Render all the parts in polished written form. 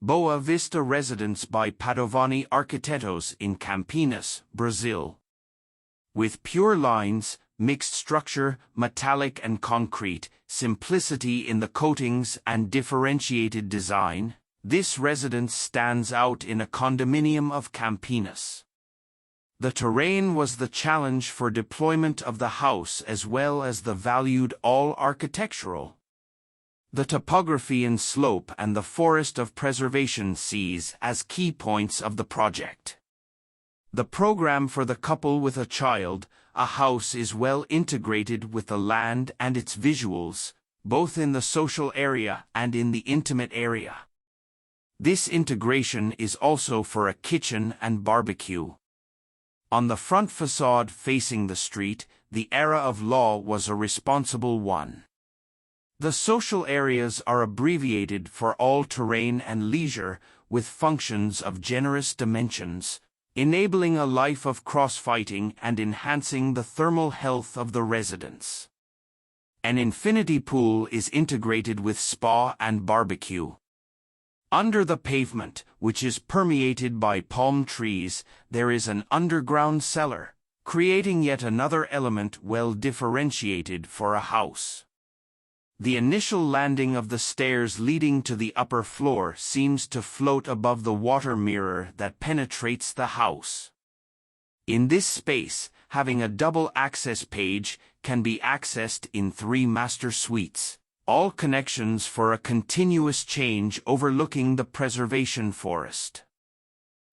Boa Vista residence by Padovani Arquitetos in Campinas, Brazil. With pure lines, mixed structure, metallic and concrete, simplicity in the coatings and differentiated design, this residence stands out in a condominium of Campinas. The terrain was the challenge for deployment of the house as well as the valued all architectural. The topography and slope and the forest of preservation seese as key points of the project. The program for the couple with a child, a house is well integrated with the land and its visuals, both in the social area and in the intimate area. This integration is also for a kitchen and barbecue. On the front facade facing the street, the era of law was a responsible one. The social areas are abbreviated for all-terrain and leisure, with functions of generous dimensions, enabling a life of cross-fighting and enhancing the thermal health of the residents. An infinity pool is integrated with spa and barbecue. Under the pavement, which is permeated by palm trees, there is an underground cellar, creating yet another element well differentiated for a house. The initial landing of the stairs leading to the upper floor seems to float above the water mirror that penetrates the house. In this space, having a double access page can be accessed in 3 master suites, all connections for a continuous change overlooking the preservation forest.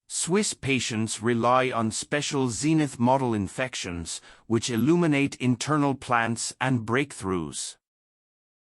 Swiss patients rely on special zenith model infections, which illuminate internal plants and breakthroughs.